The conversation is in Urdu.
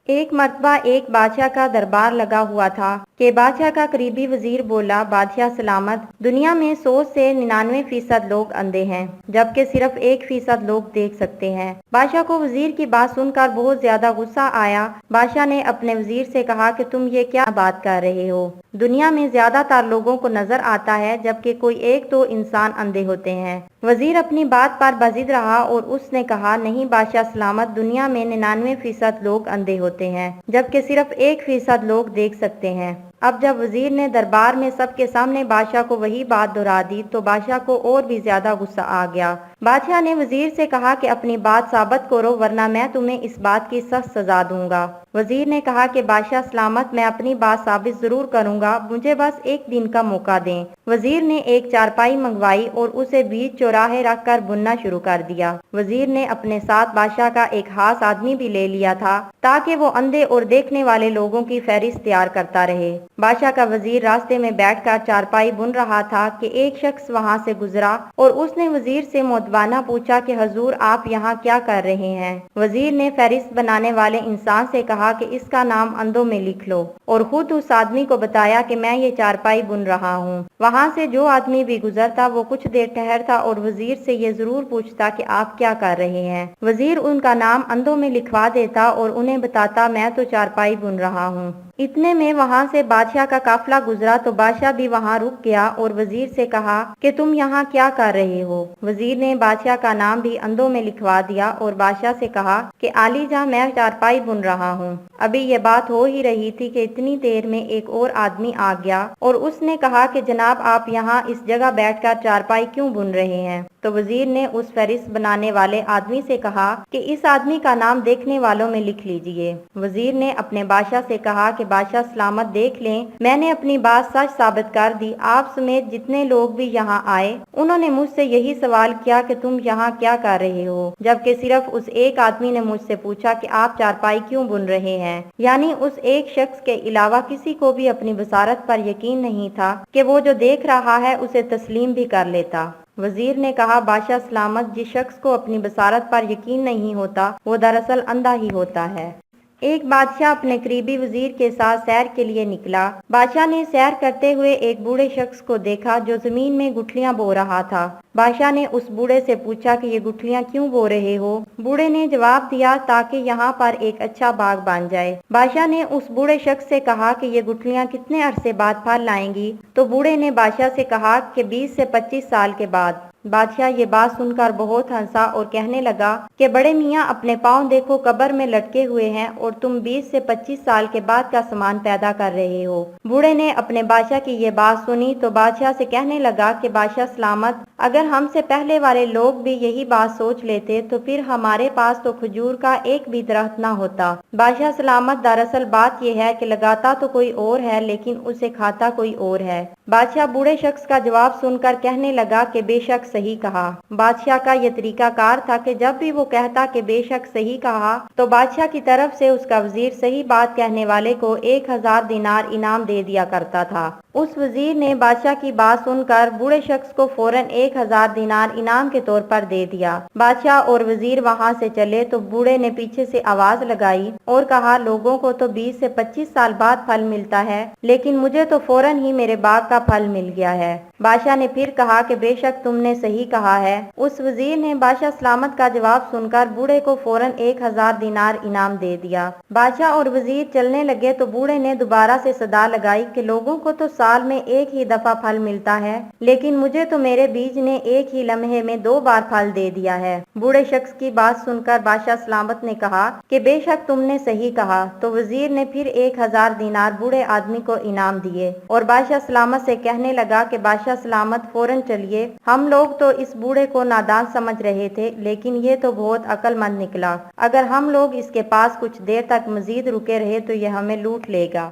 ایک مرتبہ ایک بادشاہ کا دربار لگا ہوا تھا کہ بادشاہ کا قریبی وزیر بولا، بادشاہ سلامت، دنیا میں 100 سے 99% لوگ اندھے ہیں جبکہ صرف 1% لوگ دیکھ سکتے ہیں۔ بادشاہ کو وزیر کی بات سن کر بہت زیادہ غصہ آیا۔ بادشاہ نے اپنے وزیر سے کہا کہ تم یہ کیا بات کر رہے ہو؟ دنیا میں زیادہ تر لوگوں کو نظر آتا ہے جبکہ کوئی ایک دو انسان اندھے ہوتے ہیں۔ وزیر اپنی بات پر بضد رہا اور اس نے کہا، نہیں بادشاہ سلامت، دنیا میں 99% لوگ اندھے ہوتے ہیں جبکہ صرف 1% لوگ دیکھ سکتے ہیں۔ اب جب وزیر نے دربار میں سب کے سامنے بادشاہ کو وہی بات دہرا دی تو بادشاہ کو اور بھی زیادہ غصہ آ گیا۔ بادشاہ نے وزیر سے کہا کہ اپنی بات ثابت کرو ورنہ میں تمہیں اس بات کی سخت سزا دوں گا۔ وزیر نے کہا کہ بادشاہ سلامت، میں اپنی بات ثابت ضرور کروں گا، مجھے بس ایک دن کا موقع دیں۔ وزیر نے ایک چارپائی منگوائی اور اسے بیچ چوراہے رکھ کر بننا شروع کر دیا۔ وزیر نے اپنے ساتھ بادشاہ کا ایک خاص آدمی بھی لے لیا تھا تاکہ وہ اندھے اور دیکھنے والے لوگوں کی فہرست تیار کرتا رہے۔ بادشاہ کا وزیر راستے میں بیٹھ کر چارپائی بن رہا تھا کہ ایک شخص وہاں سے گزرا اور اس نے وزیر سے مؤدبانہ پوچھا کہ حضور، آپ یہاں کیا کر رہے ہیں؟ وزیر نے فہرست بنانے والے انسان سے کہا کہ اس کا نام اندھوں میں لکھ لو اور خود اس آدمی کو بتایا کہ میں یہ چارپائی بن رہا ہوں۔ وہاں سے جو آدمی بھی گزرتا وہ کچھ دیر ٹھہرتا اور وزیر سے یہ ضرور پوچھتا کہ آپ کیا کر رہے ہیں۔ وزیر ان کا نام اندھوں میں لکھوا دیتا اور انہیں بتاتا، میں تو چارپائی بن رہا ہوں۔ اتنے میں وہاں سے بادشاہ کا قافلہ گزرا تو بادشاہ بھی وہاں رک گیا اور وزیر سے کہا کہ تم یہاں کیا کر رہے ہو؟ وزیر نے بادشاہ کا نام بھی اندھوں میں لکھوا دیا اور بادشاہ سے کہا کہ عالی جاں، میں چارپائی بن رہا ہوں۔ ابھی یہ بات ہو ہی رہی تھی کہ اتنی دیر میں ایک اور آدمی آ گیا اور اس نے کہا کہ جناب، آپ یہاں اس جگہ بیٹھ کر چارپائی کیوں بن رہے ہیں؟ تو وزیر نے اس فہرست بنانے والے آدمی سے کہا کہ اس آدمی کا نام دیکھنے والوں میں لکھ لیجئے۔ وزیر نے اپنے بادشاہ سے کہا کہ بادشاہ سلامت، دیکھ لیں، میں نے اپنی بات سچ ثابت کر دی۔ آپ سمیت جتنے لوگ بھی یہاں آئے انہوں نے مجھ سے یہی سوال کیا کہ تم یہاں کیا کر رہے ہو، جبکہ صرف اس ایک آدمی نے مجھ سے پوچھا کہ آپ چارپائی کیوں بن رہے ہیں۔ یعنی اس ایک شخص کے علاوہ کسی کو بھی اپنی بصارت پر یقین نہیں تھا کہ وہ جو دیکھ رہا ہے اسے تسلیم بھی کر لیتا۔ وزیر نے کہا، بادشاہ سلامت، جس شخص کو اپنی بصارت پر یقین نہیں ہوتا وہ دراصل اندھا ہی ہوتا ہے۔ ایک بادشاہ اپنے قریبی وزیر کے ساتھ سیر کے لیے نکلا۔ بادشاہ نے سیر کرتے ہوئے ایک بوڑھے شخص کو دیکھا جو زمین میں گٹھلیاں بو رہا تھا۔ بادشاہ نے اس بوڑھے سے پوچھا کہ یہ گٹھلیاں کیوں بو رہے ہو؟ بوڑھے نے جواب دیا، تاکہ یہاں پر ایک اچھا باغ بن جائے۔ بادشاہ نے اس بوڑھے شخص سے کہا کہ یہ گٹھلیاں کتنے عرصے بعد پھل لائیں گی؟ تو بوڑھے نے بادشاہ سے کہا کہ 20 سے 25 سال کے بعد۔ بادشاہ یہ بات سن کر بہت ہنسا اور کہنے لگا کہ بڑے میاں، اپنے پاؤں دیکھو، قبر میں لٹکے ہوئے ہیں اور تم 20 سے 25 سال کے بعد کا سامان پیدا کر رہے ہو۔ بوڑھے نے اپنے بادشاہ کی یہ بات سنی تو بادشاہ سے کہنے لگا کہ بادشاہ سلامت، اگر ہم سے پہلے والے لوگ بھی یہی بات سوچ لیتے تو پھر ہمارے پاس تو کھجور کا ایک بھی درخت نہ ہوتا۔ بادشاہ سلامت، دراصل بات یہ ہے کہ لگاتا تو کوئی اور ہے لیکن اسے کھاتا کوئی اور ہے۔ بادشاہ بوڑھے شخص کا جواب سن کر کہنے لگا کہ بے شک صحیح کہا۔ بادشاہ کا یہ طریقہ کار تھا کہ جب بھی وہ کہتا کہ بے شک صحیح کہا تو بادشاہ کی طرف سے اس کا وزیر صحیح بات کہنے والے کو 1000 دینار انعام دے دیا کرتا تھا۔ اس وزیر نے بادشاہ کی بات سن کر بوڑھے شخص کو فوراً 1000 دینار انعام کے طور پر دے دیا۔ بادشاہ اور وزیر وہاں سے چلے تو بوڑھے نے پیچھے سے آواز لگائی اور کہا، لوگوں کو تو 20 سے 25 سال بعد پھل ملتا ہے لیکن مجھے تو فوراً ہی میرے باغ کا پھل مل گیا ہے۔ بادشاہ نے پھر کہا کہ بے شک تم نے صحیح کہا ہے۔ اس وزیر نے بادشاہ سلامت کا جواب سن کر بوڑھے کو فوراً 1000 دینار انعام دے دیا۔ بادشاہ اور وزیر چلنے لگے تو بوڑھے نے دوبارہ سے صدا لگائی کہ لوگوں کو تو سال میں ایک ہی دفعہ پھل ملتا ہے لیکن مجھے تو میرے بیج نے ایک ہی لمحے میں 2 بار پھل دے دیا ہے۔ بوڑھے شخص کی بات سن کر بادشاہ سلامت نے کہا کہ بے شک تم نے صحیح کہا۔ تو وزیر نے پھر 1000 دینار بوڑھے آدمی کو انعام دیے اور بادشاہ سلامت سے کہنے لگا کہ بادشاہ سلامت، فوراً چلیے، ہم لوگ تو اس بوڑھے کو نادان سمجھ رہے تھے لیکن یہ تو بہت عقل مند نکلا۔ اگر ہم لوگ اس کے پاس کچھ دیر تک مزید رکے رہے تو یہ ہمیں لوٹ لے گا۔